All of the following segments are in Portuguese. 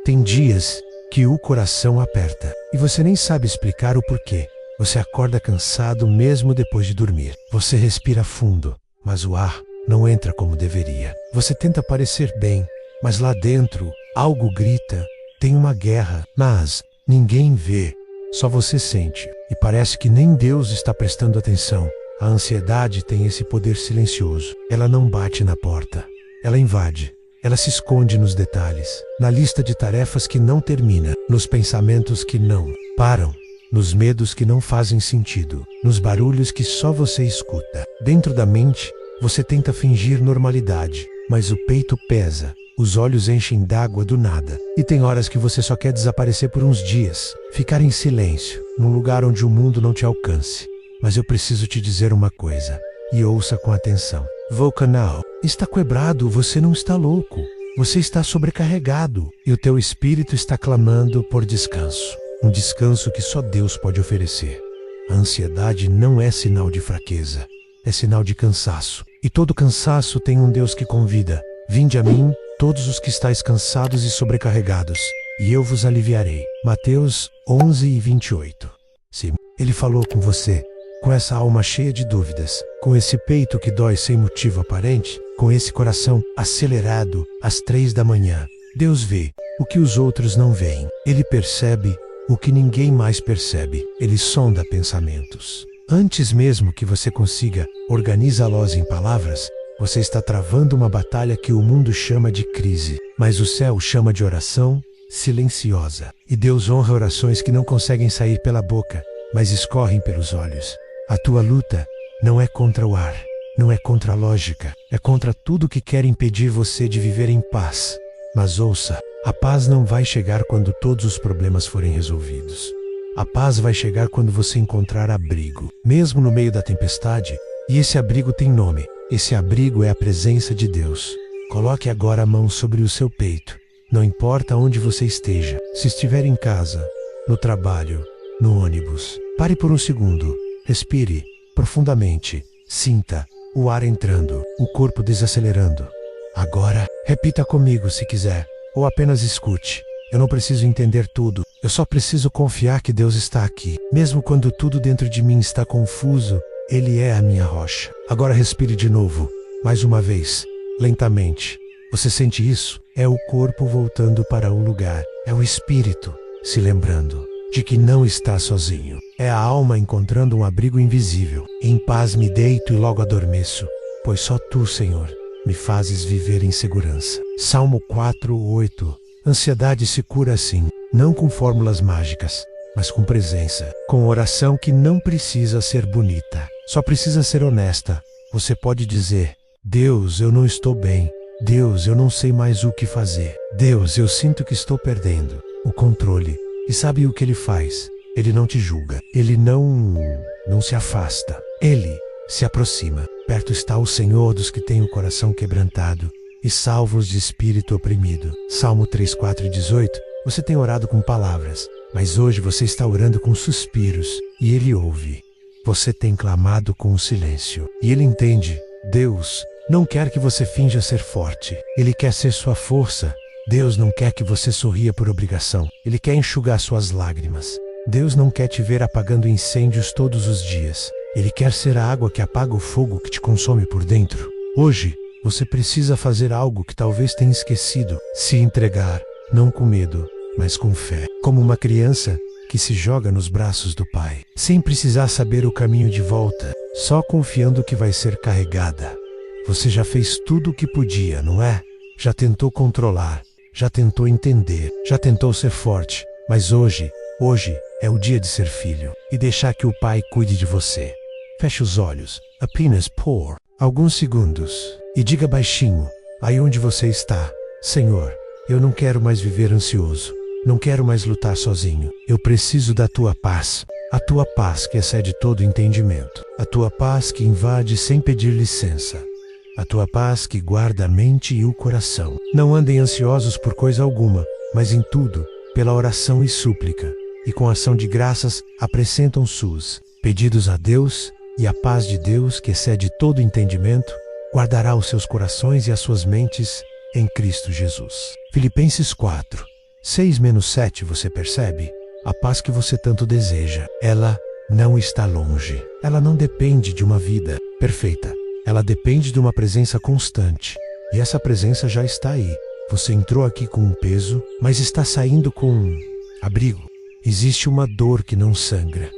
Tem dias que o coração aperta e você nem sabe explicar o porquê. Você acorda cansado mesmo depois de dormir. Você respira fundo, mas o ar não entra como deveria. Você tenta parecer bem, mas lá dentro algo grita. Tem uma guerra, mas ninguém vê. Só você sente. E parece que nem Deus está prestando atenção. A ansiedade tem esse poder silencioso. Ela não bate na porta. Ela invade. Ela se esconde nos detalhes, na lista de tarefas que não termina, nos pensamentos que não param, nos medos que não fazem sentido, nos barulhos que só você escuta. Dentro da mente, você tenta fingir normalidade, mas o peito pesa, os olhos enchem d'água do nada. E tem horas que você só quer desaparecer por uns dias, ficar em silêncio, num lugar onde o mundo não te alcance. Mas eu preciso te dizer uma coisa, e ouça com atenção. Vulcanal, está quebrado, você não está louco. Você está sobrecarregado e o teu espírito está clamando por descanso. Um descanso que só Deus pode oferecer. A ansiedade não é sinal de fraqueza, é sinal de cansaço. E todo cansaço tem um Deus que convida. Vinde a mim, todos os que estáis cansados e sobrecarregados, e eu vos aliviarei. Mateus 11:28. Sim, ele falou com você. Com essa alma cheia de dúvidas, com esse peito que dói sem motivo aparente, com esse coração acelerado às 3 da manhã, Deus vê o que os outros não veem. Ele percebe o que ninguém mais percebe. Ele sonda pensamentos. Antes mesmo que você consiga organizá-los em palavras, você está travando uma batalha que o mundo chama de crise, mas o céu chama de oração silenciosa. E Deus honra orações que não conseguem sair pela boca, mas escorrem pelos olhos. A tua luta não é contra o ar, não é contra a lógica, é contra tudo que quer impedir você de viver em paz. Mas ouça, a paz não vai chegar quando todos os problemas forem resolvidos. A paz vai chegar quando você encontrar abrigo, mesmo no meio da tempestade, e esse abrigo tem nome. Esse abrigo é a presença de Deus. Coloque agora a mão sobre o seu peito. Não importa onde você esteja, se estiver em casa, no trabalho, no ônibus, pare por um segundo. Respire profundamente, sinta o ar entrando, o corpo desacelerando. Agora, repita comigo se quiser, ou apenas escute. Eu não preciso entender tudo, eu só preciso confiar que Deus está aqui. Mesmo quando tudo dentro de mim está confuso, Ele é a minha rocha. Agora respire de novo, mais uma vez, lentamente. Você sente isso? É o corpo voltando para o lugar, é o espírito se lembrando de que não está sozinho. É a alma encontrando um abrigo invisível. Em paz me deito e logo adormeço, pois só Tu, Senhor, me fazes viver em segurança. Salmo 4:8. Ansiedade se cura assim, não com fórmulas mágicas, mas com presença, com oração que não precisa ser bonita, só precisa ser honesta. Você pode dizer: Deus, eu não estou bem. Deus, eu não sei mais o que fazer. Deus, eu sinto que estou perdendo o controle. E sabe o que Ele faz? Ele não te julga. Ele não se afasta. Ele se aproxima. Perto está o Senhor dos que têm o coração quebrantado e salva-os de espírito oprimido. Salmo 3:4-18. Você tem orado com palavras, mas hoje você está orando com suspiros e Ele ouve. Você tem clamado com o silêncio e Ele entende. Deus não quer que você finja ser forte. Ele quer ser sua força. Deus não quer que você sorria por obrigação. Ele quer enxugar suas lágrimas. Deus não quer te ver apagando incêndios todos os dias. Ele quer ser a água que apaga o fogo que te consome por dentro. Hoje, você precisa fazer algo que talvez tenha esquecido. Se entregar, não com medo, mas com fé. Como uma criança que se joga nos braços do Pai, sem precisar saber o caminho de volta, só confiando que vai ser carregada. Você já fez tudo o que podia, não é? Já tentou controlar, já tentou entender, já tentou ser forte, mas hoje é o dia de ser filho e deixar que o Pai cuide de você. Feche os olhos, apenas por alguns segundos e diga baixinho, aí onde você está: Senhor, eu não quero mais viver ansioso, não quero mais lutar sozinho. Eu preciso da Tua paz, a Tua paz que excede todo entendimento, a Tua paz que invade sem pedir licença. A Tua paz que guarda a mente e o coração. Não andem ansiosos por coisa alguma, mas em tudo, pela oração e súplica, e com ação de graças, apresentam suas pedidos a Deus, e a paz de Deus, que excede todo entendimento, guardará os seus corações e as suas mentes em Cristo Jesus. Filipenses 4, 6-7 Você percebe? A paz que você tanto deseja, ela não está longe. Ela não depende de uma vida perfeita. Ela depende de uma presença constante. E essa presença já está aí. Você entrou aqui com um peso, mas está saindo com um abrigo. Existe uma dor que não sangra,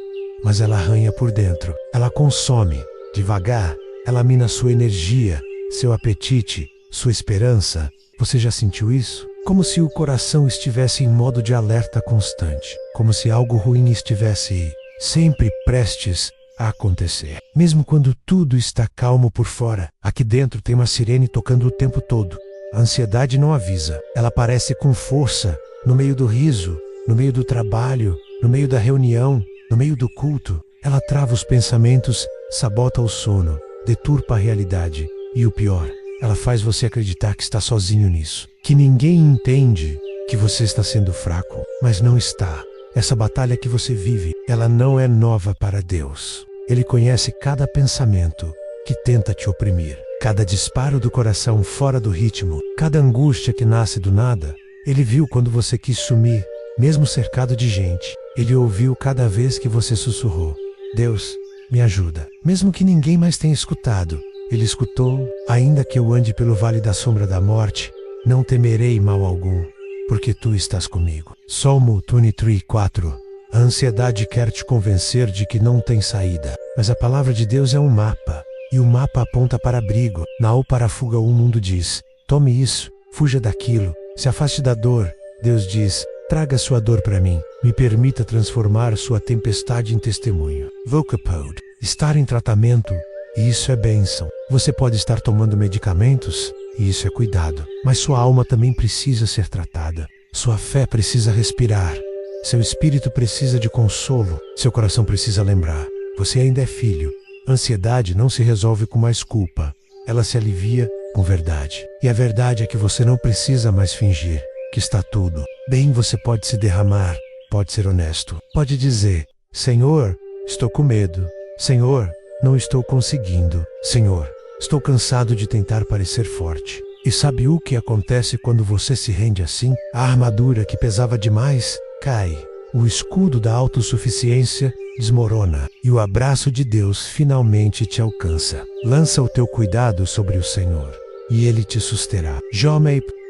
mas ela arranha por dentro. Ela consome, devagar. Ela mina sua energia, seu apetite, sua esperança. Você já sentiu isso? Como se o coração estivesse em modo de alerta constante. Como se algo ruim estivesse sempre prestes a acontecer. Mesmo quando tudo está calmo por fora, aqui dentro tem uma sirene tocando o tempo todo. A ansiedade não avisa. Ela aparece com força no meio do riso, no meio do trabalho, no meio da reunião, no meio do culto. Ela trava os pensamentos, sabota o sono, deturpa a realidade. E o pior, ela faz você acreditar que está sozinho nisso. Que ninguém entende que você está sendo fraco, mas não está. Essa batalha que você vive, ela não é nova para Deus. Ele conhece cada pensamento que tenta te oprimir, cada disparo do coração fora do ritmo, cada angústia que nasce do nada. Ele viu quando você quis sumir, mesmo cercado de gente. Ele ouviu cada vez que você sussurrou: Deus, me ajuda. Mesmo que ninguém mais tenha escutado, Ele escutou. Ainda que eu ande pelo vale da sombra da morte, não temerei mal algum, porque tu estás comigo. Salmo 23:4. A ansiedade quer te convencer de que não tem saída, mas a palavra de Deus é um mapa, e o mapa aponta para abrigo. Não para a fuga, o mundo diz: tome isso, fuja daquilo, se afaste da dor. Deus diz: traga sua dor para mim, me permita transformar sua tempestade em testemunho. Vocapode. Estar em tratamento, e isso é bênção. Você pode estar tomando medicamentos, e isso é cuidado, mas sua alma também precisa ser tratada. Sua fé precisa respirar. Seu espírito precisa de consolo. Seu coração precisa lembrar: você ainda é filho. Ansiedade não se resolve com mais culpa. Ela se alivia com verdade. E a verdade é que você não precisa mais fingir que está tudo bem. Você pode se derramar, pode ser honesto. Pode dizer: Senhor, estou com medo. Senhor, não estou conseguindo. Senhor, estou cansado de tentar parecer forte. E sabe o que acontece quando você se rende assim? A armadura que pesava demais cai. O escudo da autossuficiência desmorona. E o abraço de Deus finalmente te alcança. Lança o teu cuidado sobre o Senhor, e Ele te susterá.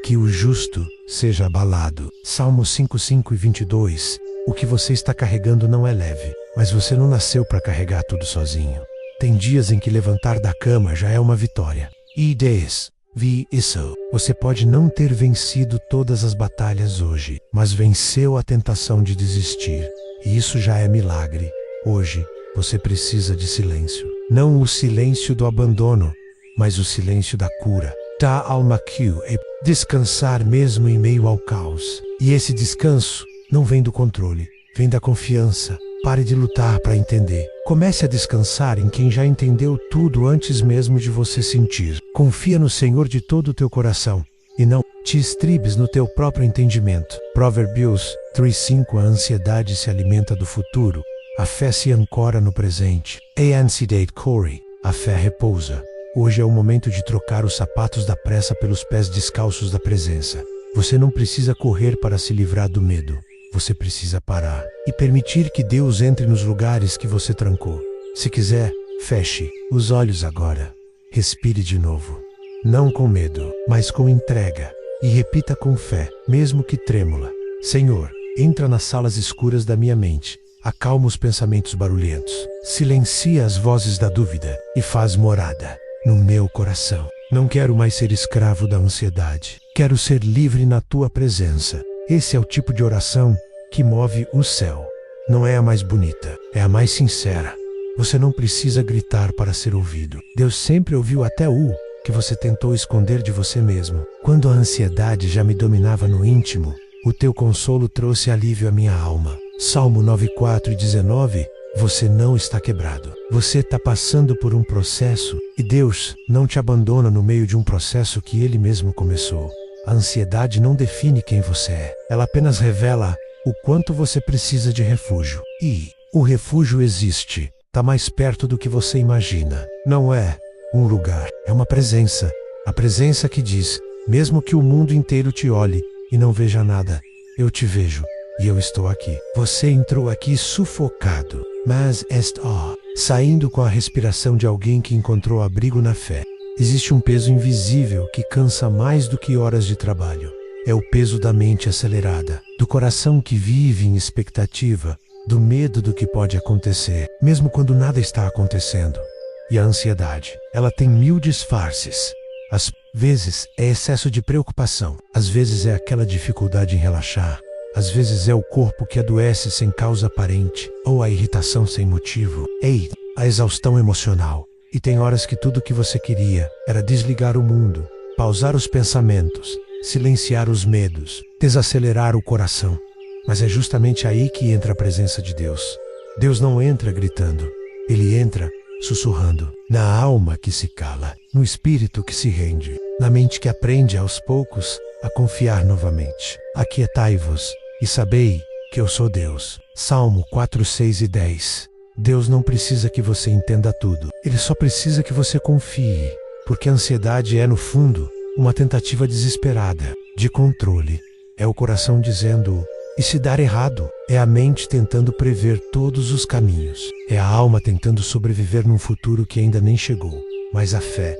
Que o justo seja abalado. Salmo 5:5-22. O que você está carregando não é leve, mas você não nasceu para carregar tudo sozinho. Tem dias em que levantar da cama já é uma vitória. Você pode não ter vencido todas as batalhas hoje, mas venceu a tentação de desistir. E isso já é milagre. Hoje, você precisa de silêncio. Não o silêncio do abandono, mas o silêncio da cura. Descansar mesmo em meio ao caos. E esse descanso não vem do controle, vem da confiança. Pare de lutar para entender. Comece a descansar em quem já entendeu tudo antes mesmo de você sentir. Confia no Senhor de todo o teu coração, e não te estribes no teu próprio entendimento. Provérbios 3:5. A ansiedade se alimenta do futuro, a fé se ancora no presente. A fé repousa. Hoje é o momento de trocar os sapatos da pressa pelos pés descalços da presença. Você não precisa correr para se livrar do medo. Você precisa parar e permitir que Deus entre nos lugares que você trancou. Se quiser, feche os olhos agora. Respire de novo. Não com medo, mas com entrega. E repita com fé, mesmo que trêmula: Senhor, entra nas salas escuras da minha mente. Acalma os pensamentos barulhentos. Silencia as vozes da dúvida e faz morada no meu coração. Não quero mais ser escravo da ansiedade. Quero ser livre na tua presença. Esse é o tipo de oração que move o céu. Não é a mais bonita, é a mais sincera. Você não precisa gritar para ser ouvido. Deus sempre ouviu até o que você tentou esconder de você mesmo. Quando a ansiedade já me dominava no íntimo, o teu consolo trouxe alívio à minha alma. Salmo 9:4-19. Você não está quebrado. Você está passando por um processo, e Deus não te abandona no meio de um processo que Ele mesmo começou. A ansiedade não define quem você é. Ela apenas revela o quanto você precisa de refúgio. E o refúgio existe. Está mais perto do que você imagina. Não é um lugar, é uma presença. A presença que diz: mesmo que o mundo inteiro te olhe e não veja nada, eu te vejo, e eu estou aqui. Você entrou aqui sufocado, mas saindo com a respiração de alguém que encontrou abrigo na fé. Existe um peso invisível que cansa mais do que horas de trabalho. É o peso da mente acelerada, do coração que vive em expectativa, do medo do que pode acontecer, mesmo quando nada está acontecendo. E a ansiedade, ela tem 1000 disfarces. Às vezes é excesso de preocupação, às vezes é aquela dificuldade em relaxar, às vezes é o corpo que adoece sem causa aparente, ou a irritação sem motivo. A exaustão emocional. E tem horas que tudo o que você queria era desligar o mundo, pausar os pensamentos, silenciar os medos, desacelerar o coração. Mas é justamente aí que entra a presença de Deus. Deus não entra gritando, Ele entra sussurrando, na alma que se cala, no espírito que se rende, na mente que aprende aos poucos a confiar novamente. Aquietai-vos e sabei que eu sou Deus. Salmo 4, 6 e 10. Deus não precisa que você entenda tudo. Ele só precisa que você confie, porque a ansiedade é, no fundo, uma tentativa desesperada de controle. É o coração dizendo, e se dar errado? É a mente tentando prever todos os caminhos. É a alma tentando sobreviver num futuro que ainda nem chegou. Mas a fé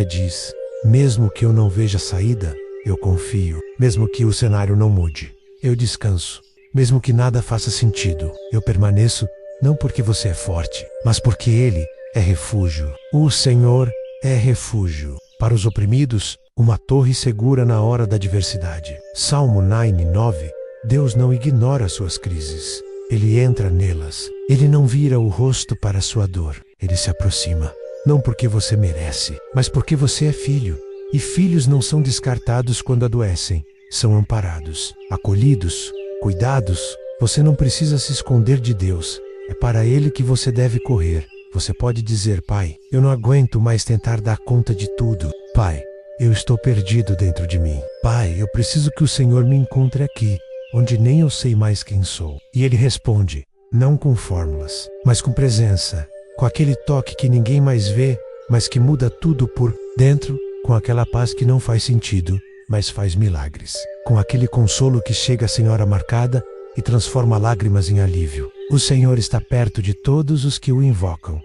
diz, mesmo que eu não veja saída, eu confio. Mesmo que o cenário não mude, eu descanso. Mesmo que nada faça sentido, eu permaneço. Não porque você é forte, mas porque Ele é refúgio. O Senhor é refúgio. Para os oprimidos, uma torre segura na hora da adversidade. Salmo 9, 9. Deus não ignora suas crises. Ele entra nelas. Ele não vira o rosto para a sua dor. Ele se aproxima. Não porque você merece, mas porque você é filho. E filhos não são descartados quando adoecem. São amparados, acolhidos, cuidados. Você não precisa se esconder de Deus. É para Ele que você deve correr. Você pode dizer, Pai, eu não aguento mais tentar dar conta de tudo. Pai, eu estou perdido dentro de mim. Pai, eu preciso que o Senhor me encontre aqui, onde nem eu sei mais quem sou. E Ele responde, não com fórmulas, mas com presença, com aquele toque que ninguém mais vê, mas que muda tudo por dentro, com aquela paz que não faz sentido, mas faz milagres. Com aquele consolo que chega sem hora marcada e transforma lágrimas em alívio. O Senhor está perto de todos os que o invocam,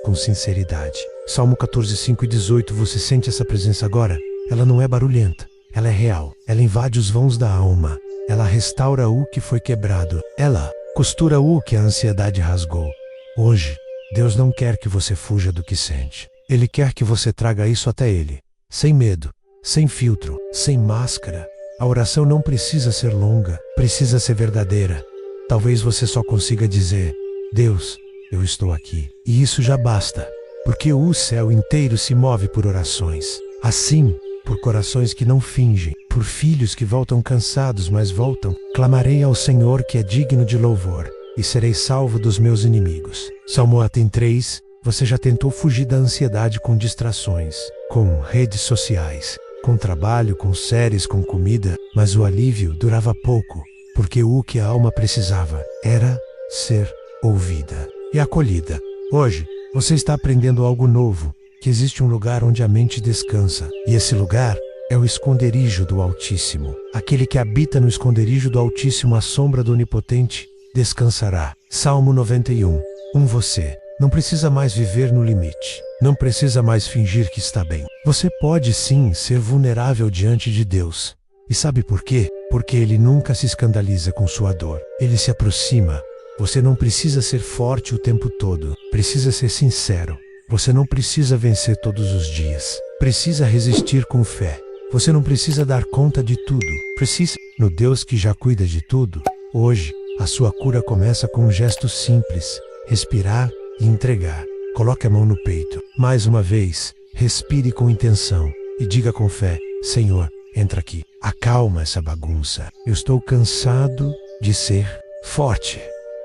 com sinceridade. Salmo 14, 5 e 18. Você sente essa presença agora? Ela não é barulhenta, ela é real. Ela invade os vãos da alma. Ela restaura o que foi quebrado. Ela costura o que a ansiedade rasgou. Hoje, Deus não quer que você fuja do que sente. Ele quer que você traga isso até Ele, sem medo, sem filtro, sem máscara. A oração não precisa ser longa, precisa ser verdadeira. Talvez você só consiga dizer, Deus, eu estou aqui. E isso já basta, porque o céu inteiro se move por orações. Assim, por corações que não fingem, por filhos que voltam cansados, mas voltam, clamarei ao Senhor que é digno de louvor, e serei salvo dos meus inimigos. Salmo 3. Você já tentou fugir da ansiedade com distrações, com redes sociais, com trabalho, com séries, com comida, mas o alívio durava pouco, porque o que a alma precisava era ser ouvida e acolhida. Hoje, você está aprendendo algo novo, que existe um lugar onde a mente descansa, e esse lugar é o esconderijo do Altíssimo. Aquele que habita no esconderijo do Altíssimo, à sombra do Onipotente, descansará. Salmo 91. Você não precisa mais viver no limite. Não precisa mais fingir que está bem. Você pode sim ser vulnerável diante de Deus. E sabe por quê? Porque Ele nunca se escandaliza com sua dor. Ele se aproxima. Você não precisa ser forte o tempo todo. Precisa ser sincero. Você não precisa vencer todos os dias. Precisa resistir com fé. Você não precisa dar conta de tudo. Precisa, no Deus que já cuida de tudo. Hoje, a sua cura começa com um gesto simples. Respirar e entregar. Coloque a mão no peito. Mais uma vez, respire com intenção e diga com fé, Senhor, entra aqui. Acalma essa bagunça. Eu estou cansado de ser forte.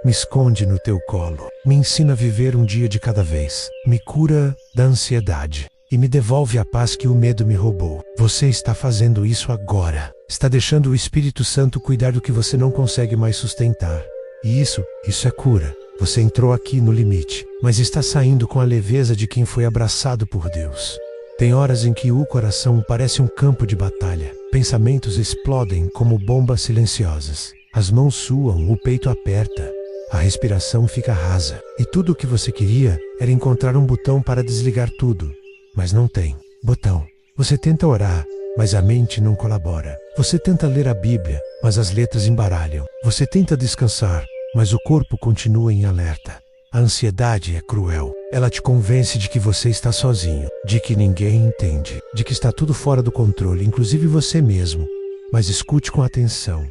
Me esconde no teu colo. Me ensina a viver um dia de cada vez. Me cura da ansiedade e me devolve a paz que o medo me roubou. Você está fazendo isso agora. Está deixando o Espírito Santo cuidar do que você não consegue mais sustentar. E isso é cura. Você entrou aqui no limite, mas está saindo com a leveza de quem foi abraçado por Deus. Tem horas em que o coração parece um campo de batalha. Pensamentos explodem como bombas silenciosas. As mãos suam, o peito aperta. A respiração fica rasa. E tudo o que você queria era encontrar um botão para desligar tudo. Mas não tem botão. Você tenta orar, mas a mente não colabora. Você tenta ler a Bíblia, mas as letras embaralham. Você tenta descansar, mas o corpo continua em alerta. A ansiedade é cruel. Ela te convence de que você está sozinho, de que ninguém entende, de que está tudo fora do controle, inclusive você mesmo. Mas escute com atenção.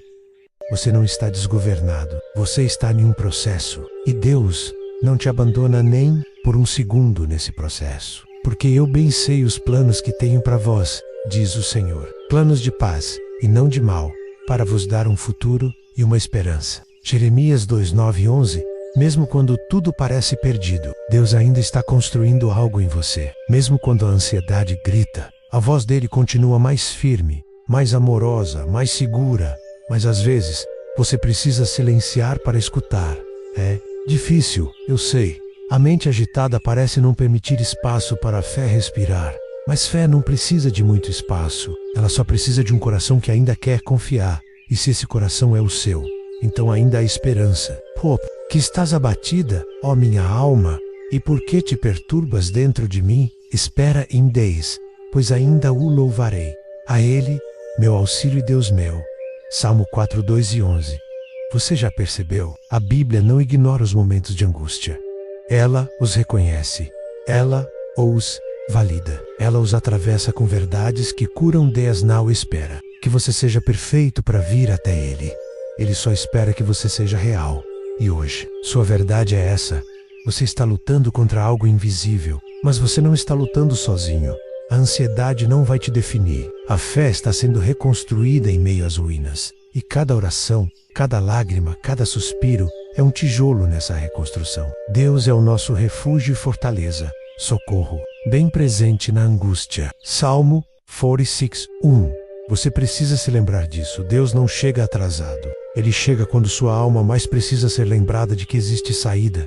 Você não está desgovernado. Você está em um processo. E Deus não te abandona nem por um segundo nesse processo. Porque eu bem sei os planos que tenho para vós, diz o Senhor. Planos de paz e não de mal, para vos dar um futuro e uma esperança. Jeremias 2:9-11. Mesmo quando tudo parece perdido, Deus ainda está construindo algo em você. Mesmo quando a ansiedade grita, a voz dele continua mais firme, mais amorosa, mais segura. Mas às vezes, você precisa silenciar para escutar. É difícil, eu sei. A mente agitada parece não permitir espaço para a fé respirar. Mas fé não precisa de muito espaço. Ela só precisa de um coração que ainda quer confiar. E se esse coração é o seu, então ainda há esperança. Hope, que estás abatida, ó minha alma, e por que te perturbas dentro de mim? Espera em Deus, pois ainda o louvarei. A Ele, meu auxílio e Deus meu. Salmo 4:2-11. Você já percebeu? A Bíblia não ignora os momentos de angústia. Ela os reconhece. Ela os valida. Ela os atravessa com verdades que curam Deus não espera. Que você seja perfeito para vir até Ele. Ele só espera que você seja real. E hoje, sua verdade é essa. Você está lutando contra algo invisível, mas você não está lutando sozinho. A ansiedade não vai te definir. A fé está sendo reconstruída em meio às ruínas. E cada oração, cada lágrima, cada suspiro é um tijolo nessa reconstrução. Deus é o nosso refúgio e fortaleza. Socorro, bem presente na angústia. Salmo 46:1. Você precisa se lembrar disso. Deus não chega atrasado. Ele chega quando sua alma mais precisa ser lembrada de que existe saída.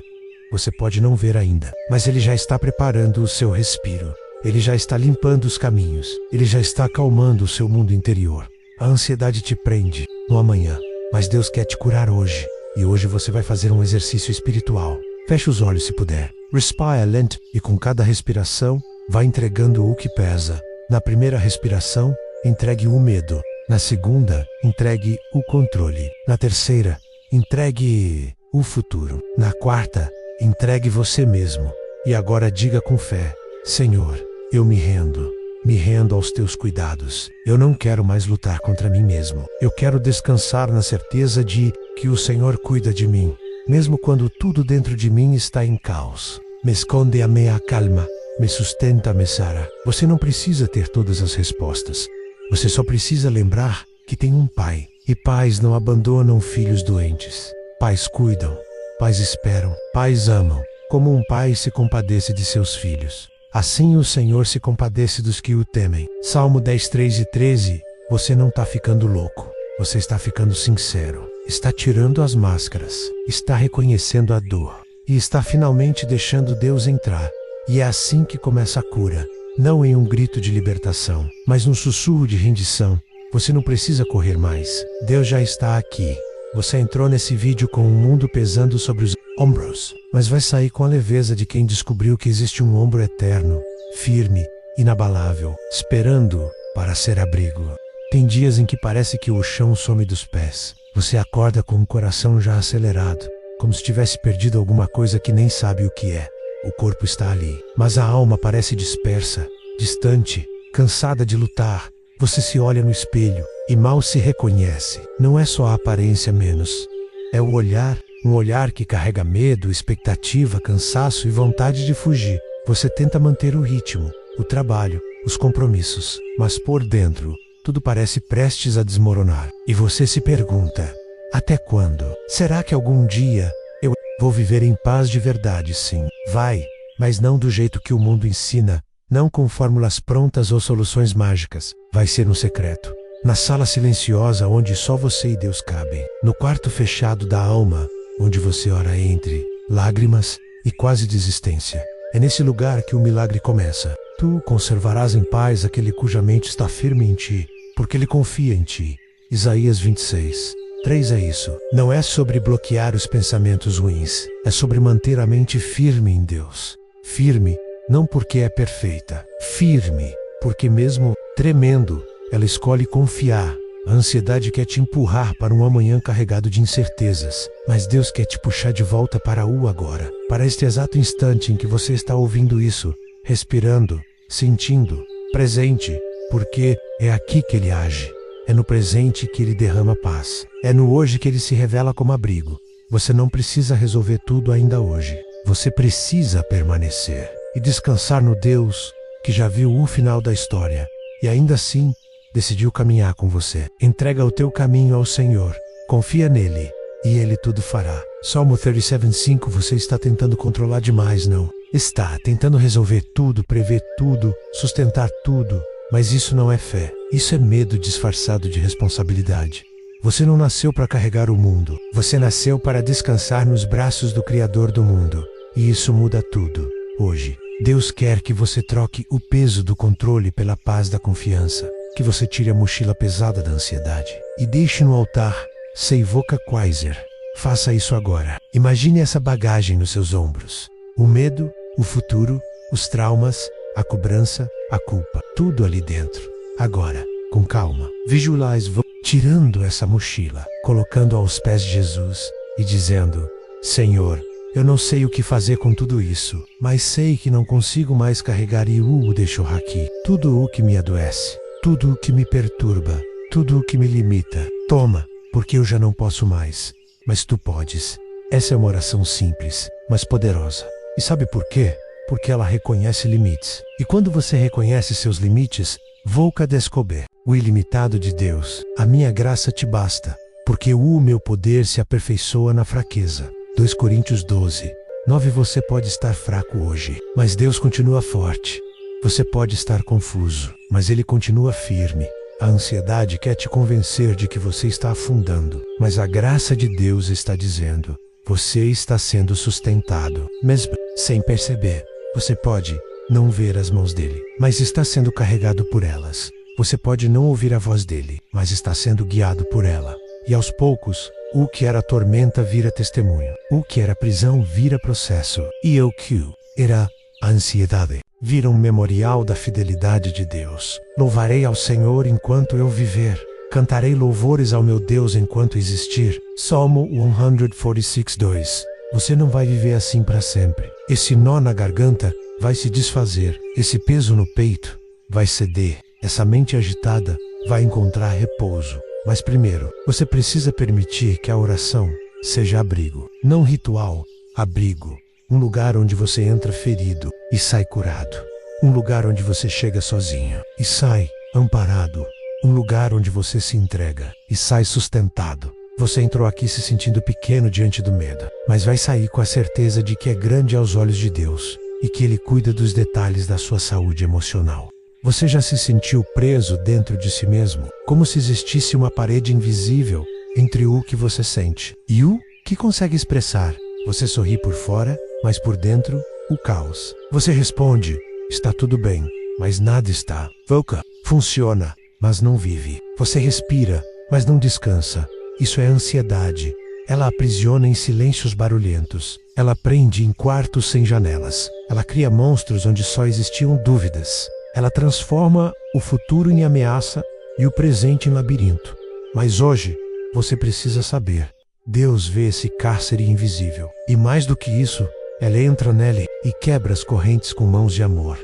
Você pode não ver ainda, mas Ele já está preparando o seu respiro. Ele já está limpando os caminhos. Ele já está acalmando o seu mundo interior. A ansiedade te prende no amanhã, mas Deus quer te curar hoje. E hoje você vai fazer um exercício espiritual. Feche os olhos se puder. Respire lento e com cada respiração, vá entregando o que pesa. Na primeira respiração, entregue o medo. Na segunda, entregue o controle. Na terceira, entregue o futuro. Na quarta, entregue você mesmo. E agora diga com fé: Senhor, eu me rendo aos teus cuidados. Eu não quero mais lutar contra mim mesmo. Eu quero descansar na certeza de que o Senhor cuida de mim, mesmo quando tudo dentro de mim está em caos. Me esconde a minha calma, me sustenta, me sara. Você não precisa ter todas as respostas. Você só precisa lembrar que tem um pai. E pais não abandonam filhos doentes. Pais cuidam, pais esperam, pais amam, como um pai se compadece de seus filhos. Assim o Senhor se compadece dos que o temem. Salmo 10:3-13. Você não está ficando louco. Você está ficando sincero. Está tirando as máscaras. Está reconhecendo a dor. E está finalmente deixando Deus entrar. E é assim que começa a cura. Não em um grito de libertação, mas num sussurro de rendição. Você não precisa correr mais. Deus já está aqui. Você entrou nesse vídeo com o mundo pesando sobre os ombros, mas vai sair com a leveza de quem descobriu que existe um ombro eterno, firme, inabalável, esperando para ser abrigo. Tem dias em que parece que o chão some dos pés. Você acorda com o coração já acelerado, como se tivesse perdido alguma coisa que nem sabe o que é. O corpo está ali, mas a alma parece dispersa, distante, cansada de lutar. Você se olha no espelho e mal se reconhece. Não é só a aparência menos. É o olhar, um olhar que carrega medo, expectativa, cansaço e vontade de fugir. Você tenta manter o ritmo, o trabalho, os compromissos, mas por dentro, tudo parece prestes a desmoronar. E você se pergunta: até quando? Será que algum dia eu vou viver em paz de verdade? Sim, vai, mas não do jeito que o mundo ensina, não com fórmulas prontas ou soluções mágicas. Vai ser no secreto, na sala silenciosa onde só você e Deus cabem, no quarto fechado da alma, onde você ora entre lágrimas e quase desistência. É nesse lugar que o milagre começa. Tu conservarás em paz aquele cuja mente está firme em ti, porque ele confia em ti. Isaías 26. 3 é isso. Não é sobre bloquear os pensamentos ruins. É sobre manter a mente firme em Deus. Firme, não porque é perfeita. Firme, porque mesmo tremendo, ela escolhe confiar. A ansiedade quer te empurrar para um amanhã carregado de incertezas. Mas Deus quer te puxar de volta para o agora. Para este exato instante em que você está ouvindo isso. Respirando, sentindo, presente. Porque é aqui que Ele age. É no presente que Ele derrama paz. É no hoje que Ele se revela como abrigo. Você não precisa resolver tudo ainda hoje. Você precisa permanecer e descansar no Deus que já viu o final da história e ainda assim decidiu caminhar com você. Entrega o teu caminho ao Senhor. Confia nele e Ele tudo fará. Salmo 37:5. Você está tentando controlar demais, não? Está tentando resolver tudo, prever tudo, sustentar tudo. Mas isso não é fé. Isso é medo disfarçado de responsabilidade. Você não nasceu para carregar o mundo. Você nasceu para descansar nos braços do Criador do mundo. E isso muda tudo. Hoje, Deus quer que você troque o peso do controle pela paz da confiança. Que você tire a mochila pesada da ansiedade. E deixe no altar Seivoka Quaiser. Faça isso agora. Imagine essa bagagem nos seus ombros. O medo, o futuro, os traumas, a cobrança, a culpa, tudo ali dentro. Agora, com calma, visualize tirando essa mochila, colocando aos pés de Jesus e dizendo: Senhor, eu não sei o que fazer com tudo isso, mas sei que não consigo mais carregar e o deixo aqui. Tudo o que me adoece, tudo o que me perturba, tudo o que me limita. Toma, porque eu já não posso mais, mas tu podes. Essa é uma oração simples, mas poderosa. E sabe por quê? Porque ela reconhece limites. E quando você reconhece seus limites, Volca descober o ilimitado de Deus. A minha graça te basta, porque o meu poder se aperfeiçoa na fraqueza. 2 Coríntios 12:9. Você pode estar fraco hoje, mas Deus continua forte. Você pode estar confuso, mas Ele continua firme. A ansiedade quer te convencer de que você está afundando, mas a graça de Deus está dizendo: você está sendo sustentado, mesmo sem perceber. Você pode não ver as mãos dele, mas está sendo carregado por elas. Você pode não ouvir a voz dele, mas está sendo guiado por ela. E aos poucos, o que era tormenta vira testemunho. O que era prisão vira processo. E o que era a ansiedade vira um memorial da fidelidade de Deus. Louvarei ao Senhor enquanto eu viver. Cantarei louvores ao meu Deus enquanto existir. Salmo 146:2. Você não vai viver assim para sempre. Esse nó na garganta vai se desfazer. Esse peso no peito vai ceder. Essa mente agitada vai encontrar repouso. Mas primeiro, você precisa permitir que a oração seja abrigo. Não ritual, abrigo. Um lugar onde você entra ferido e sai curado. Um lugar onde você chega sozinho e sai amparado. Um lugar onde você se entrega e sai sustentado. Você entrou aqui se sentindo pequeno diante do medo, mas vai sair com a certeza de que é grande aos olhos de Deus e que Ele cuida dos detalhes da sua saúde emocional. Você já se sentiu preso dentro de si mesmo, como se existisse uma parede invisível entre o que você sente e o que consegue expressar. Você sorri por fora, mas por dentro, o caos. Você responde: está tudo bem, mas nada está. Volca funciona, mas não vive. Você respira, mas não descansa. Isso é ansiedade. Ela aprisiona em silêncios barulhentos. Ela prende em quartos sem janelas. Ela cria monstros onde só existiam dúvidas. Ela transforma o futuro em ameaça e o presente em labirinto. Mas hoje, você precisa saber: Deus vê esse cárcere invisível. E mais do que isso, ela entra nele e quebra as correntes com mãos de amor.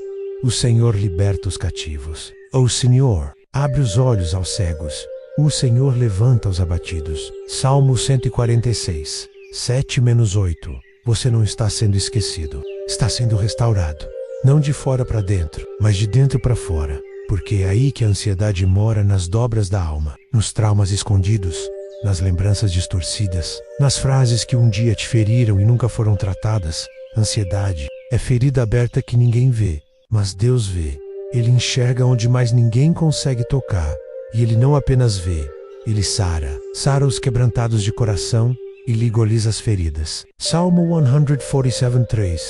O Senhor liberta os cativos. O Senhor abre os olhos aos cegos. O Senhor levanta os abatidos. Salmo 146, 7-8. Você não está sendo esquecido. Está sendo restaurado. Não de fora para dentro, mas de dentro para fora. Porque é aí que a ansiedade mora, nas dobras da alma, nos traumas escondidos, nas lembranças distorcidas, nas frases que um dia te feriram e nunca foram tratadas. Ansiedade é ferida aberta que ninguém vê, mas Deus vê. Ele enxerga onde mais ninguém consegue tocar. E Ele não apenas vê, Ele sara. Sara os quebrantados de coração e ligoliza as feridas. Salmo 147:3.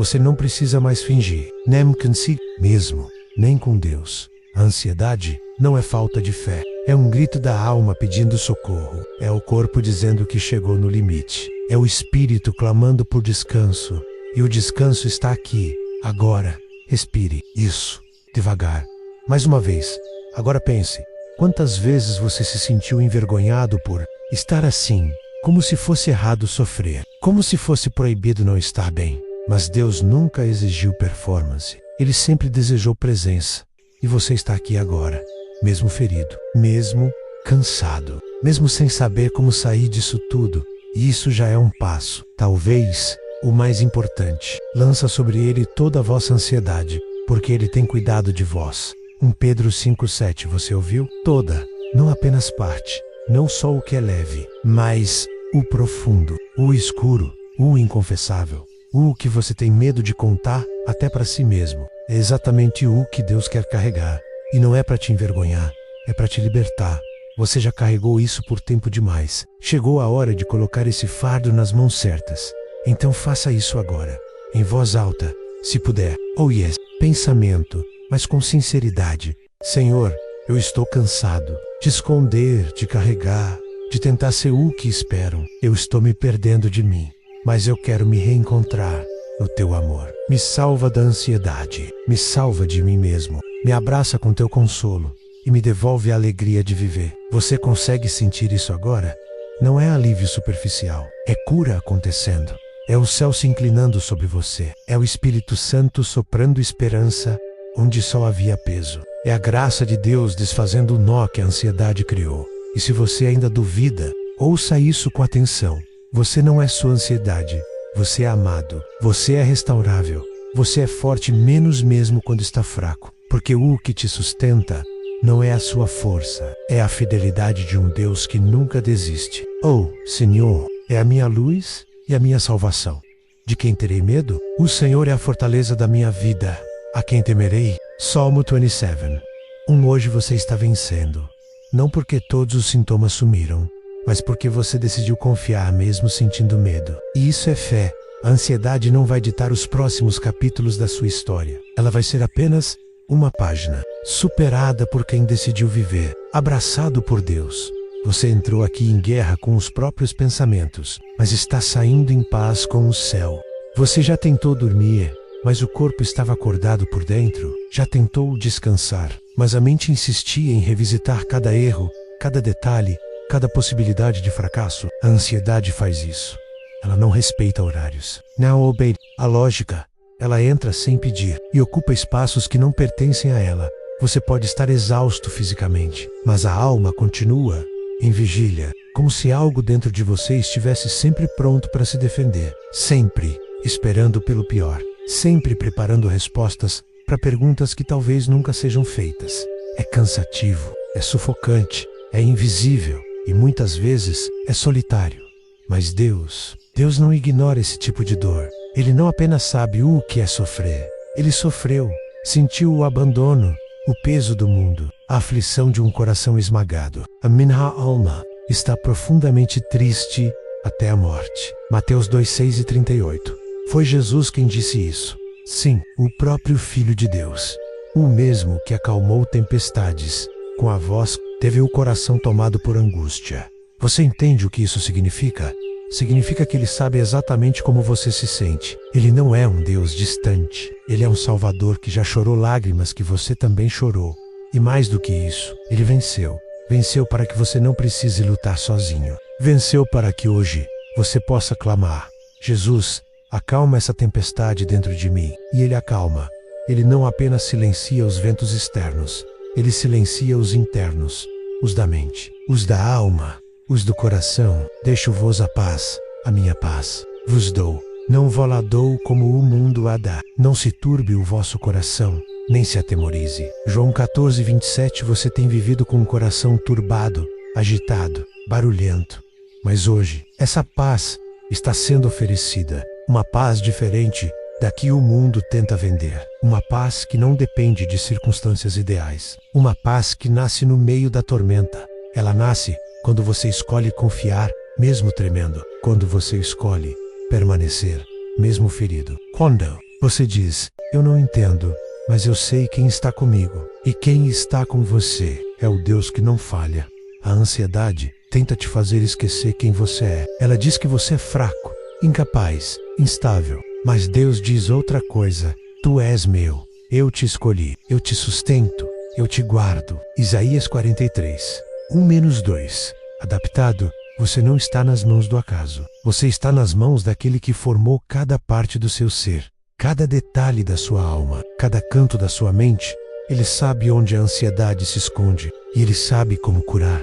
Você não precisa mais fingir, nem consigo mesmo, nem com Deus. A ansiedade não é falta de fé. É um grito da alma pedindo socorro. É o corpo dizendo que chegou no limite. É o espírito clamando por descanso. E o descanso está aqui, agora. Respire. Isso. Devagar. Mais uma vez. Agora pense. Quantas vezes você se sentiu envergonhado por estar assim? Como se fosse errado sofrer. Como se fosse proibido não estar bem. Mas Deus nunca exigiu performance. Ele sempre desejou presença. E você está aqui agora. Mesmo ferido. Mesmo cansado. Mesmo sem saber como sair disso tudo. E isso já é um passo. Talvez o mais importante. Lança sobre ele toda a vossa ansiedade. Porque ele tem cuidado de vós. 1 Pedro 5,7, você ouviu? Toda. Não apenas parte. Não só o que é leve. Mas o profundo. O escuro. O inconfessável. O que você tem medo de contar até para si mesmo. É exatamente o que Deus quer carregar. E não é para te envergonhar. É para te libertar. Você já carregou isso por tempo demais. Chegou a hora de colocar esse fardo nas mãos certas. Então faça isso agora. Em voz alta. Se puder. Oh yes. Pensamento. Mas com sinceridade. Senhor, eu estou cansado de esconder, de carregar, de tentar ser o que esperam. Eu estou me perdendo de mim. Mas eu quero me reencontrar no teu amor. Me salva da ansiedade. Me salva de mim mesmo. Me abraça com teu consolo. E me devolve a alegria de viver. Você consegue sentir isso agora? Não é alívio superficial. É cura acontecendo. É o céu se inclinando sobre você. É o Espírito Santo soprando esperança onde só havia peso. É a graça de Deus desfazendo o nó que a ansiedade criou. E se você ainda duvida, ouça isso com atenção. Você não é sua ansiedade. Você é amado. Você é restaurável. Você é forte menos mesmo quando está fraco. Porque o que te sustenta não é a sua força. É a fidelidade de um Deus que nunca desiste. Oh, Senhor, é a minha luz e a minha salvação. De quem terei medo? O Senhor é a fortaleza da minha vida. A quem temerei? Salmo 27. Hoje você está vencendo. Não porque todos os sintomas sumiram, mas porque você decidiu confiar mesmo sentindo medo. E isso é fé. A ansiedade não vai ditar os próximos capítulos da sua história. Ela vai ser apenas uma página. Superada por quem decidiu viver. Abraçado por Deus. Você entrou aqui em guerra com os próprios pensamentos, mas está saindo em paz com o céu. Você já tentou dormir, mas o corpo estava acordado por dentro. Já tentou descansar, mas a mente insistia em revisitar cada erro, cada detalhe, cada possibilidade de fracasso. A ansiedade faz isso. Ela não respeita horários. Não obey a lógica. Ela entra sem pedir e ocupa espaços que não pertencem a ela. Você pode estar exausto fisicamente, mas a alma continua em vigília, como se algo dentro de você estivesse sempre pronto para se defender. Sempre esperando pelo pior. Sempre preparando respostas para perguntas que talvez nunca sejam feitas. É cansativo, é sufocante, é invisível e muitas vezes é solitário. Mas Deus não ignora esse tipo de dor. Ele não apenas sabe o que é sofrer. Ele sofreu, sentiu o abandono, o peso do mundo, a aflição de um coração esmagado. A minha alma está profundamente triste até a morte. Mateus 2:6 e 38. Foi Jesus quem disse isso. Sim, o próprio Filho de Deus. O mesmo que acalmou tempestades. Com a voz, teve o coração tomado por angústia. Você entende o que isso significa? Significa que ele sabe exatamente como você se sente. Ele não é um Deus distante. Ele é um Salvador que já chorou lágrimas que você também chorou. E mais do que isso, ele venceu. Venceu para que você não precise lutar sozinho. Venceu para que hoje você possa clamar: Jesus, acalma essa tempestade dentro de mim. E ele acalma. Ele não apenas silencia os ventos externos. Ele silencia os internos. Os da mente. Os da alma. Os do coração. Deixo-vos a paz. A minha paz vos dou. Não vou-la dou como o mundo a dá. Não se turbe o vosso coração, nem se atemorize. João 14:27. Você tem vivido com um coração turbado, agitado, barulhento. Mas hoje, essa paz está sendo oferecida. Uma paz diferente da que o mundo tenta vender. Uma paz que não depende de circunstâncias ideais. Uma paz que nasce no meio da tormenta. Ela nasce quando você escolhe confiar, mesmo tremendo. Quando você escolhe permanecer, mesmo ferido. Quando Você diz: eu não entendo, mas eu sei quem está comigo. E quem está com você é o Deus que não falha. A ansiedade tenta te fazer esquecer quem você é. Ela diz que você é fraco, incapaz, instável. Mas Deus diz outra coisa: tu és meu, eu te escolhi, eu te sustento, eu te guardo. Isaías 43, 1-2. Adaptado: você não está nas mãos do acaso. Você está nas mãos daquele que formou cada parte do seu ser, cada detalhe da sua alma, cada canto da sua mente. Ele sabe onde a ansiedade se esconde e ele sabe como curar.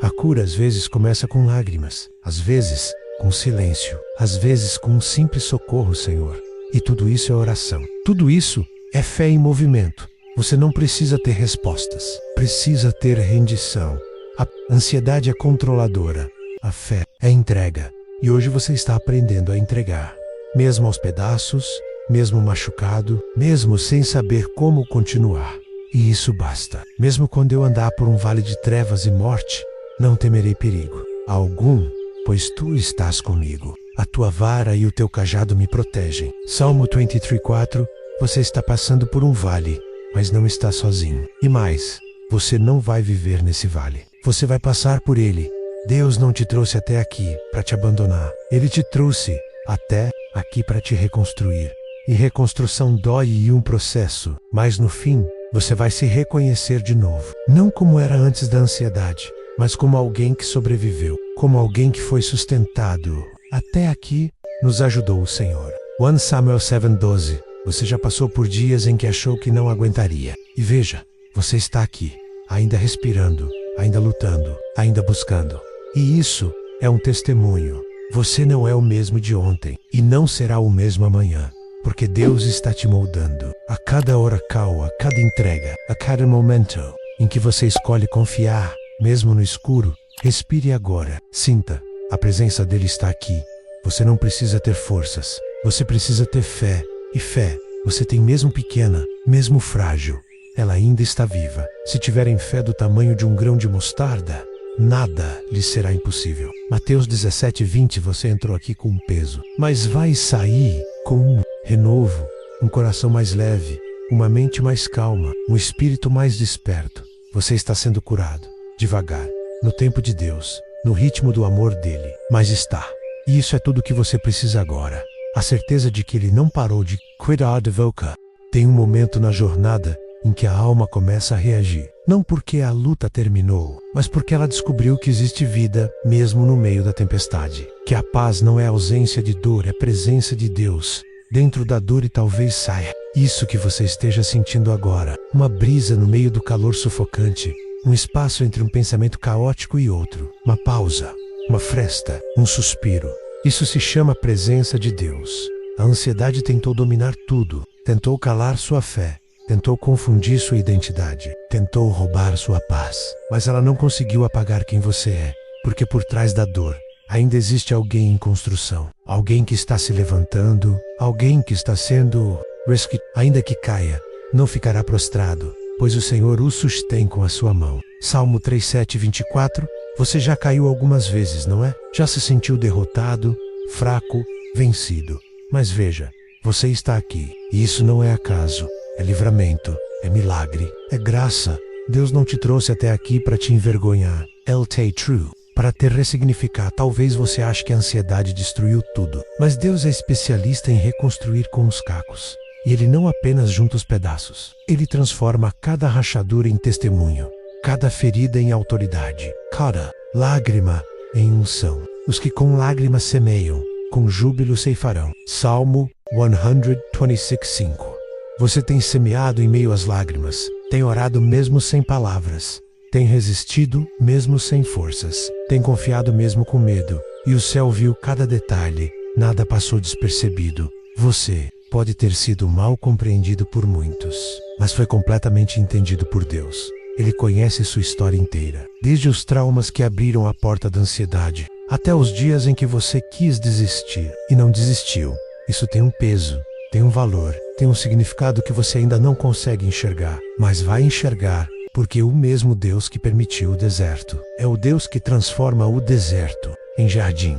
A cura às vezes começa com lágrimas, às vezes com silêncio, às vezes com um simples socorro, Senhor. E tudo isso é oração. Tudo isso é fé em movimento. Você não precisa ter respostas, precisa ter rendição. A ansiedade é controladora, a fé é entrega. E hoje você está aprendendo a entregar, mesmo aos pedaços, mesmo machucado, mesmo sem saber como continuar. E isso basta. Mesmo quando eu andar por um vale de trevas e morte, não temerei perigo algum, pois tu estás comigo. A tua vara e o teu cajado me protegem. Salmo 23:4. Você está passando por um vale, mas não está sozinho. E mais, você não vai viver nesse vale. Você vai passar por ele. Deus não te trouxe até aqui para te abandonar. Ele te trouxe até aqui para te reconstruir. E reconstrução dói e um processo, mas no fim, você vai se reconhecer de novo. Não como era antes da ansiedade, mas como alguém que sobreviveu, como alguém que foi sustentado. Até aqui, nos ajudou o Senhor. 1 Samuel 7:12. Você já passou por dias em que achou que não aguentaria. E veja, você está aqui, ainda respirando, ainda lutando, ainda buscando. E isso é um testemunho. Você não é o mesmo de ontem, e não será o mesmo amanhã. Porque Deus está te moldando. A cada oracal, a cada entrega, a cada momento em que você escolhe confiar, mesmo no escuro, respire agora. Sinta, a presença dele está aqui. Você não precisa ter forças. Você precisa ter fé. E fé, você tem mesmo pequena, mesmo frágil. Ela ainda está viva. Se tiverem fé do tamanho de um grão de mostarda, nada lhe será impossível. Mateus 17:20. Você entrou aqui com um peso, mas vai sair com um renovo, um coração mais leve, uma mente mais calma, um espírito mais desperto. Você está sendo curado, devagar, no tempo de Deus, no ritmo do amor dele, mas está. E isso é tudo que você precisa agora. A certeza de que ele não parou de cuidar de você. Tem um momento na jornada em que a alma começa a reagir. Não porque a luta terminou, mas porque ela descobriu que existe vida mesmo no meio da tempestade. Que a paz não é ausência de dor, é presença de Deus dentro da dor e talvez saia. Isso que você esteja sentindo agora. Uma brisa no meio do calor sufocante. Um espaço entre um pensamento caótico e outro. Uma pausa, uma fresta, um suspiro. Isso se chama presença de Deus. A ansiedade tentou dominar tudo. Tentou calar sua fé. Tentou confundir sua identidade. Tentou roubar sua paz. Mas ela não conseguiu apagar quem você é. Porque por trás da dor, ainda existe alguém em construção. Alguém que está se levantando. Alguém que está sendo rescued. Ainda que caia, não ficará prostrado, pois o Senhor o sustém com a sua mão. Salmo 3:7-24. Você já caiu algumas vezes, não é? Já se sentiu derrotado, fraco, vencido. Mas veja, você está aqui. E isso não é acaso. É livramento. É milagre. É graça. Deus não te trouxe até aqui para te envergonhar. L.T. True. Para te ressignificar. Talvez você ache que a ansiedade destruiu tudo. Mas Deus é especialista em reconstruir com os cacos. E Ele não apenas junta os pedaços. Ele transforma cada rachadura em testemunho. Cada ferida em autoridade. Cada lágrima em unção. Os que com lágrimas semeiam, com júbilo ceifarão. Salmo 126:5. Você tem semeado em meio às lágrimas. Tem orado mesmo sem palavras. Tem resistido mesmo sem forças. Tem confiado mesmo com medo. E o céu viu cada detalhe. Nada passou despercebido. Você pode ter sido mal compreendido por muitos, mas foi completamente entendido por Deus. Ele conhece sua história inteira, desde os traumas que abriram a porta da ansiedade, até os dias em que você quis desistir e não desistiu. Isso tem um peso, tem um valor, tem um significado que você ainda não consegue enxergar, mas vai enxergar, porque o mesmo Deus que permitiu o deserto é o Deus que transforma o deserto em jardim.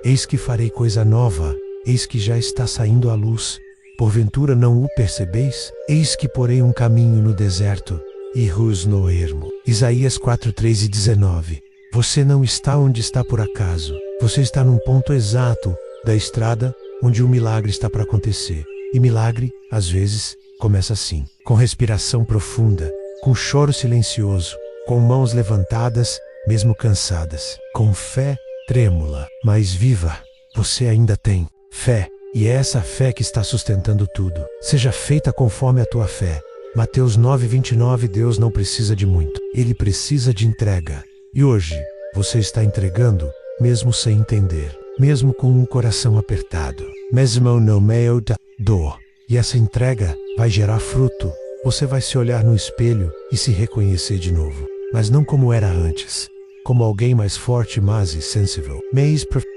Eis que farei coisa nova, eis que já está saindo à luz. Porventura não o percebeis? Eis que porei um caminho no deserto e rios no ermo. Isaías 4:3-19. Você não está onde está por acaso. Você está num ponto exato da estrada onde o milagre está para acontecer. E milagre, às vezes, começa assim, com respiração profunda, com choro silencioso, com mãos levantadas, mesmo cansadas, com fé trêmula, mas viva. Você ainda tem fé, e é essa fé que está sustentando tudo. Seja feita conforme a tua fé. Mateus 9:29. Deus não precisa de muito, Ele precisa de entrega. E hoje, você está entregando, mesmo sem entender, mesmo com o coração apertado, mesmo no meio da dor. E essa entrega vai gerar fruto. Você vai se olhar no espelho e se reconhecer de novo, mas não como era antes, como alguém mais forte, mais sensível,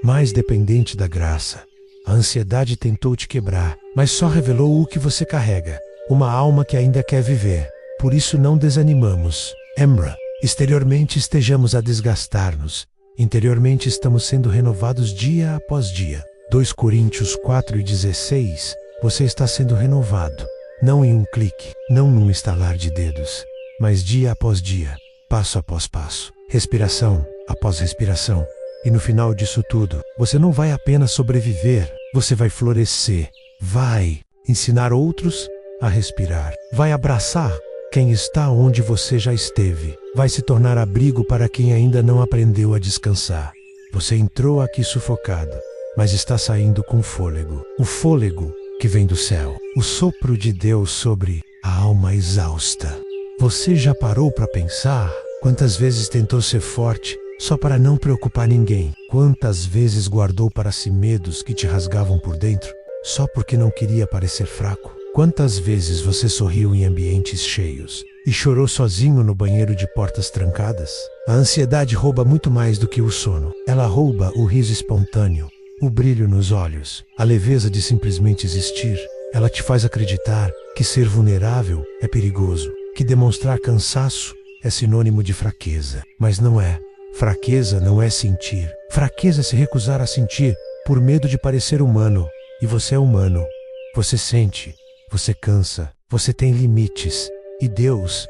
mais dependente da graça. A ansiedade tentou te quebrar, mas só revelou o que você carrega, uma alma que ainda quer viver. Por isso não desanimamos. Exteriormente estejamos a desgastar-nos, interiormente estamos sendo renovados dia após dia. 2 Coríntios 4:16. Você está sendo renovado, não em um clique, não num estalar de dedos, mas dia após dia, passo após passo, respiração após respiração. E no final disso tudo, você não vai apenas sobreviver, você vai florescer, vai ensinar outros a respirar, vai abraçar quem está onde você já esteve, vai se tornar abrigo para quem ainda não aprendeu a descansar. Você entrou aqui sufocado, mas está saindo com fôlego, o fôlego que vem do céu, o sopro de Deus sobre a alma exausta. Você já parou para pensar quantas vezes tentou ser forte só para não preocupar ninguém? Quantas vezes guardou para si medos que te rasgavam por dentro só porque não queria parecer fraco? Quantas vezes você sorriu em ambientes cheios e chorou sozinho no banheiro de portas trancadas? A ansiedade rouba muito mais do que o sono. Ela rouba o riso espontâneo, o brilho nos olhos, a leveza de simplesmente existir. Ela te faz acreditar que ser vulnerável é perigoso, que demonstrar cansaço é sinônimo de fraqueza. Mas não é. Fraqueza não é sentir. Fraqueza é se recusar a sentir por medo de parecer humano. E você é humano. Você sente, você cansa, você tem limites. E Deus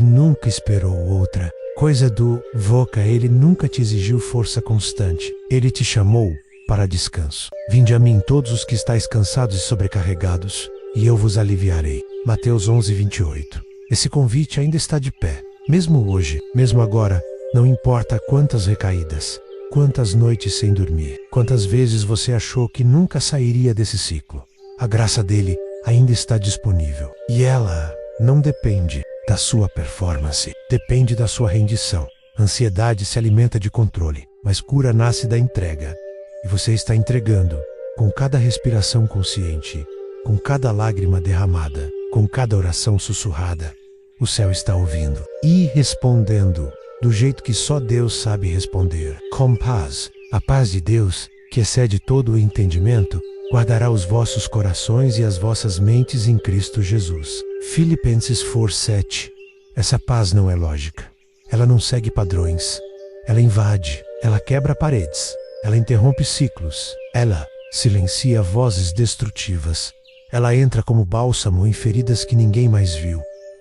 nunca esperou outra coisa do Voca. Ele nunca te exigiu força constante. Ele te chamou para descanso. Vinde a mim todos os que estáis cansados e sobrecarregados, e eu vos aliviarei. Mateus 11:28. Esse convite ainda está de pé, mesmo hoje, mesmo agora. Não importa quantas recaídas, quantas noites sem dormir, quantas vezes você achou que nunca sairia desse ciclo. A graça dele ainda está disponível. E ela não depende da sua performance, depende da sua rendição. Ansiedade se alimenta de controle, mas cura nasce da entrega. E você está entregando, com cada respiração consciente, com cada lágrima derramada, com cada oração sussurrada. O céu está ouvindo e respondendo do jeito que só Deus sabe responder. Com paz, a paz de Deus, que excede todo o entendimento, guardará os vossos corações e as vossas mentes em Cristo Jesus. Filipenses 4:7. Essa paz não é lógica. Ela não segue padrões. Ela invade, ela quebra paredes, ela interrompe ciclos, ela silencia vozes destrutivas. Ela entra como bálsamo em feridas que ninguém mais viu.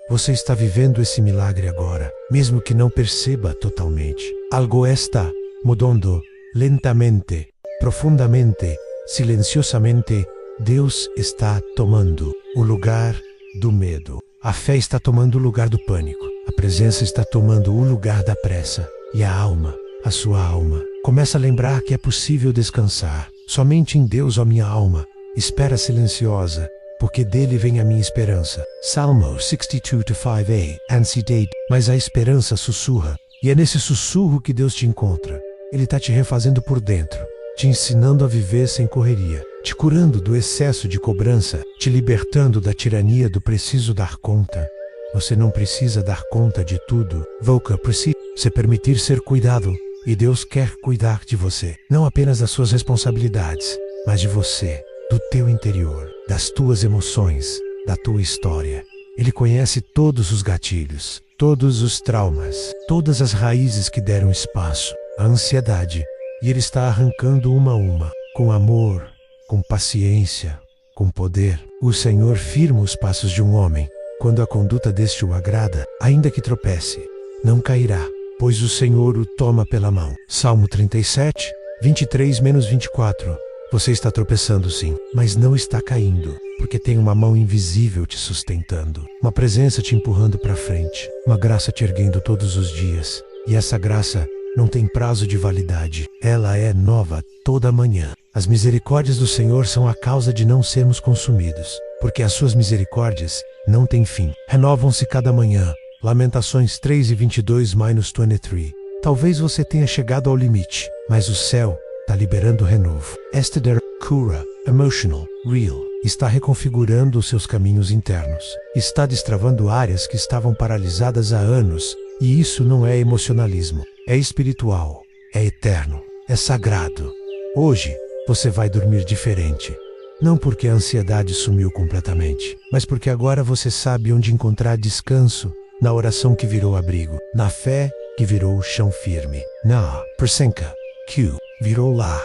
Você está vivendo esse milagre agora, mesmo que não perceba totalmente. Algo está mudando lentamente, profundamente, silenciosamente. Deus está tomando o lugar do medo. A fé está tomando o lugar do pânico. A presença está tomando o lugar da pressa. E a alma, a sua alma, começa a lembrar que é possível descansar. Somente em Deus, ó minha alma, espera silenciosa, porque dele vem a minha esperança. Salmo 62:5a. Ansiedade, mas a esperança sussurra. E é nesse sussurro que Deus te encontra. Ele está te refazendo por dentro, te ensinando a viver sem correria, te curando do excesso de cobrança, te libertando da tirania do preciso dar conta. Você não precisa dar conta de tudo. Voca precisa se permitir ser cuidado. E Deus quer cuidar de você, não apenas das suas responsabilidades, mas de você, do teu interior, das tuas emoções, da tua história. Ele conhece todos os gatilhos, todos os traumas, todas as raízes que deram espaço à ansiedade, e Ele está arrancando uma a uma, com amor, com paciência, com poder. O Senhor firma os passos de um homem. Quando a conduta deste o agrada, ainda que tropece, não cairá, pois o Senhor o toma pela mão. Salmo 37, 23-24. Você está tropeçando sim, mas não está caindo, porque tem uma mão invisível te sustentando, uma presença te empurrando para frente, uma graça te erguendo todos os dias. E essa graça não tem prazo de validade, ela é nova toda manhã. As misericórdias do Senhor são a causa de não sermos consumidos, porque as suas misericórdias não têm fim. Renovam-se cada manhã. Lamentações 3:22-23. Talvez você tenha chegado ao limite, mas o céu está liberando renovo. Esther cura, emotional, real. Está reconfigurando os seus caminhos internos. Está destravando áreas que estavam paralisadas há anos. E isso não é emocionalismo. É espiritual. É eterno. É sagrado. Hoje, você vai dormir diferente. Não porque a ansiedade sumiu completamente, mas porque agora você sabe onde encontrar descanso, na oração que virou abrigo, na fé que virou chão firme, na persenca, que virou lá.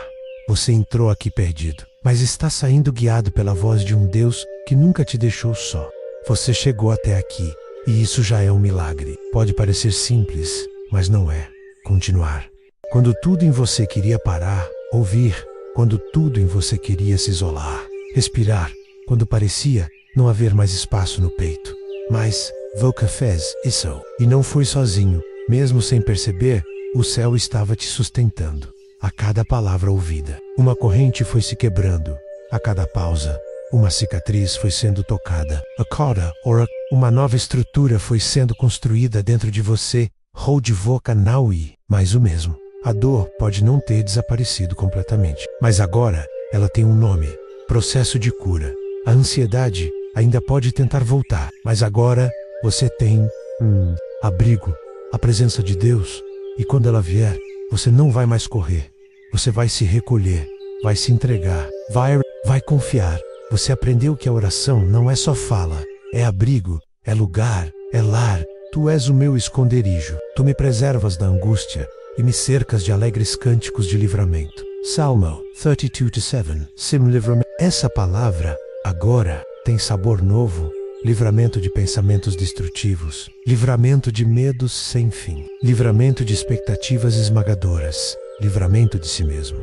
Você entrou aqui perdido, mas está saindo guiado pela voz de um Deus que nunca te deixou só. Você chegou até aqui, e isso já é um milagre. Pode parecer simples, mas não é. Continuar. Quando tudo em você queria parar, ouvir. Quando tudo em você queria se isolar, respirar, quando parecia não haver mais espaço no peito. Mas Voca fez isso, e não foi sozinho, mesmo sem perceber, o céu estava te sustentando. A cada palavra ouvida, uma corrente foi se quebrando. A cada pausa, uma cicatriz foi sendo tocada. A corda, uma nova estrutura foi sendo construída dentro de você. Hold Voca Naui, mais o mesmo. A dor pode não ter desaparecido completamente, mas agora ela tem um nome: processo de cura. A ansiedade ainda pode tentar voltar, mas agora você tem abrigo, a presença de Deus, e quando ela vier, você não vai mais correr. Você vai se recolher, vai se entregar, vai confiar. Você aprendeu que a oração não é só fala, é abrigo, é lugar, é lar. Tu és o meu esconderijo, tu me preservas da angústia e me cercas de alegres cânticos de livramento. Salmo 32:7. Sim, livramento. Essa palavra, agora, tem sabor novo. Livramento de pensamentos destrutivos. Livramento de medos sem fim. Livramento de expectativas esmagadoras. Livramento de si mesmo.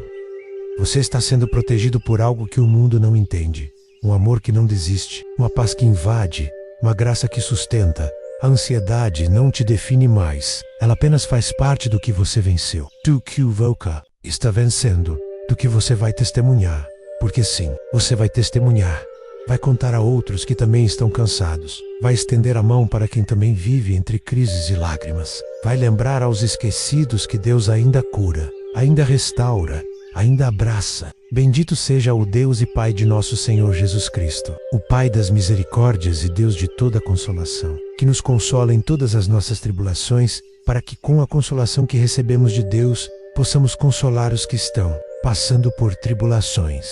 Você está sendo protegido por algo que o mundo não entende. Um amor que não desiste. Uma paz que invade. Uma graça que sustenta. A ansiedade não te define mais. Ela apenas faz parte do que você venceu. Tu que Voca está vencendo, do que você vai testemunhar. Porque sim, você vai testemunhar. Vai contar a outros que também estão cansados. Vai estender a mão para quem também vive entre crises e lágrimas. Vai lembrar aos esquecidos que Deus ainda cura, ainda restaura, ainda abraça. Bendito seja o Deus e Pai de nosso Senhor Jesus Cristo, o Pai das misericórdias e Deus de toda consolação, que nos consola em todas as nossas tribulações, para que com a consolação que recebemos de Deus, possamos consolar os que estão passando por tribulações.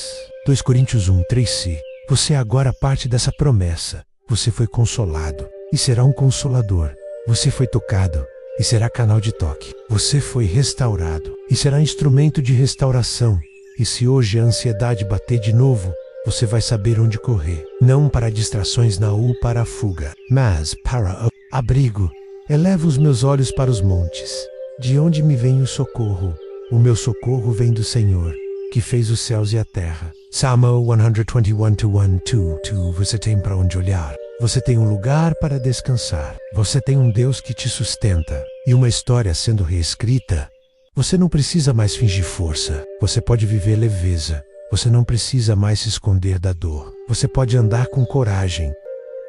2 Coríntios 1:3. Você é agora parte dessa promessa. Você foi consolado e será um consolador. Você foi tocado e será canal de toque. Você foi restaurado e será instrumento de restauração. E se hoje a ansiedade bater de novo, você vai saber onde correr. Não para distrações para a fuga, mas para o abrigo. Elevo os meus olhos para os montes. De onde me vem o socorro? O meu socorro vem do Senhor, que fez os céus e a terra. Salmo 121:1-2. Você tem para onde olhar. Você tem um lugar para descansar. Você tem um Deus que te sustenta. E uma história sendo reescrita. Você não precisa mais fingir força. Você pode viver leveza. Você não precisa mais se esconder da dor. Você pode andar com coragem.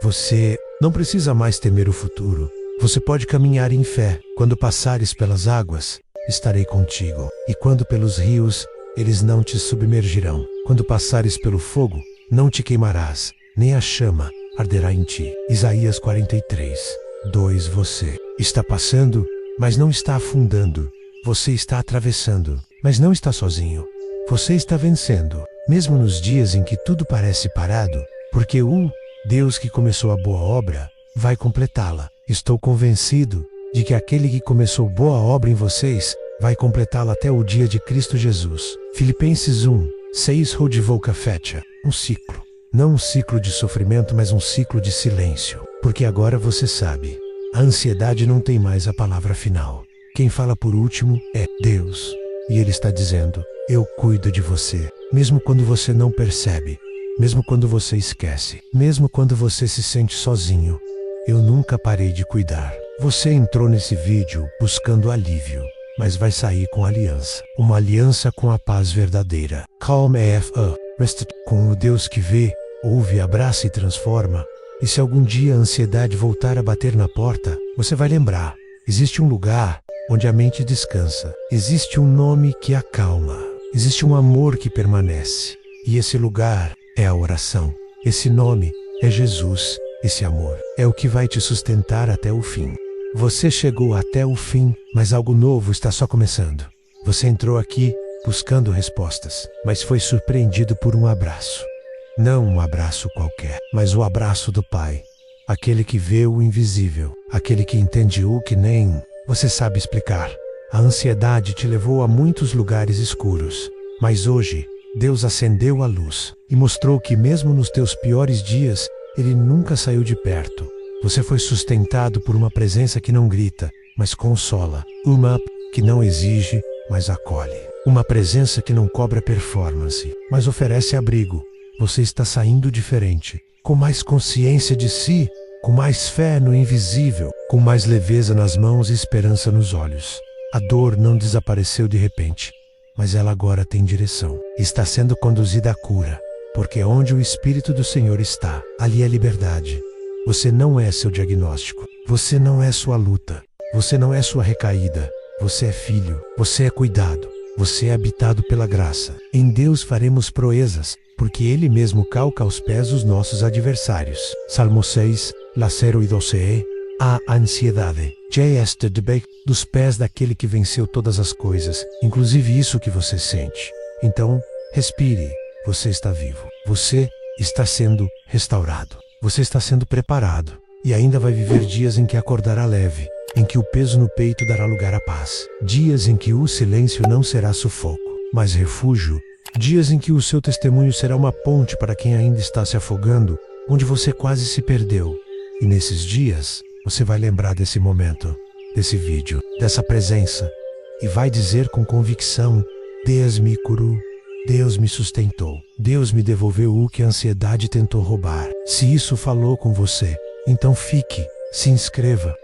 Você não precisa mais temer o futuro. Você pode caminhar em fé. Quando passares pelas águas, estarei contigo. E quando pelos rios, eles não te submergirão. Quando passares pelo fogo, não te queimarás, nem a chama arderá em ti. Isaías 43:2. Você está passando, mas não está afundando. Você está atravessando, mas não está sozinho. Você está vencendo, mesmo nos dias em que tudo parece parado, porque o Deus que começou a boa obra vai completá-la. Estou convencido de que aquele que começou boa obra em vocês vai completá-la até o dia de Cristo Jesus. Filipenses 1:6. Hold Voca fecha. Um ciclo. Não um ciclo de sofrimento, mas um ciclo de silêncio. Porque agora você sabe, a ansiedade não tem mais a palavra final. Quem fala por último é Deus. E Ele está dizendo: eu cuido de você. Mesmo quando você não percebe, mesmo quando você esquece, mesmo quando você se sente sozinho, eu nunca parei de cuidar. Você entrou nesse vídeo buscando alívio, mas vai sair com aliança. Uma aliança com a paz verdadeira. Calm AFA. Rest com o Deus que vê, ouve, abraça e transforma. E se algum dia a ansiedade voltar a bater na porta, você vai lembrar: existe um lugar onde a mente descansa. Existe um nome que acalma. Existe um amor que permanece. E esse lugar é a oração. Esse nome é Jesus. Esse amor é o que vai te sustentar até o fim. Você chegou até o fim, mas algo novo está só começando. Você entrou aqui buscando respostas, mas foi surpreendido por um abraço. Não um abraço qualquer, mas o abraço do Pai. Aquele que vê o invisível, aquele que entende o que nem você sabe explicar. A ansiedade te levou a muitos lugares escuros, mas hoje Deus acendeu a luz e mostrou que mesmo nos teus piores dias, Ele nunca saiu de perto. Você foi sustentado por uma presença que não grita, mas consola. Uma que não exige, mas acolhe. Uma presença que não cobra performance, mas oferece abrigo. Você está saindo diferente, com mais consciência de si, com mais fé no invisível, com mais leveza nas mãos e esperança nos olhos. A dor não desapareceu de repente, mas ela agora tem direção. Está sendo conduzida à cura, porque onde o Espírito do Senhor está, ali é liberdade. Você não é seu diagnóstico, você não é sua luta, você não é sua recaída, você é filho, você é cuidado, você é habitado pela graça. Em Deus faremos proezas, porque Ele mesmo calca aos pés os nossos adversários. Salmo 6, lá 0 e 12. A ansiedade já está debaixo dos pés daquele que venceu todas as coisas, inclusive isso que você sente. Então, respire, você está vivo, você está sendo restaurado. Você está sendo preparado e ainda vai viver dias em que acordará leve, em que o peso no peito dará lugar à paz. Dias em que o silêncio não será sufoco, mas refúgio. Dias em que o seu testemunho será uma ponte para quem ainda está se afogando, onde você quase se perdeu. E nesses dias, você vai lembrar desse momento, desse vídeo, dessa presença, e vai dizer com convicção: Deus me curou. Deus me sustentou. Deus me devolveu o que a ansiedade tentou roubar. Se isso falou com você, então fique, se inscreva.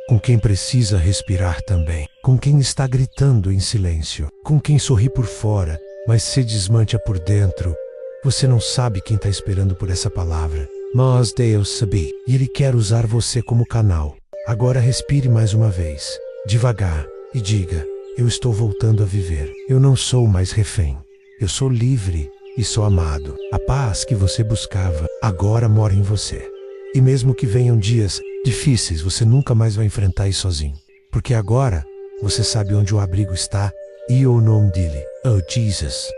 Com quem precisa respirar também. Com quem está gritando em silêncio. Com quem sorri por fora, mas se desmancha por dentro. Você não sabe quem está esperando por essa palavra. Mas Deus sabe. E Ele quer usar você como canal. Agora respire mais uma vez, devagar, e diga: eu estou voltando a viver. Eu não sou mais refém. Eu sou livre e sou amado. A paz que você buscava agora mora em você. E mesmo que venham dias difíceis, você nunca mais vai enfrentar isso sozinho. Porque agora você sabe onde o abrigo está e o nome dele. Oh, Jesus.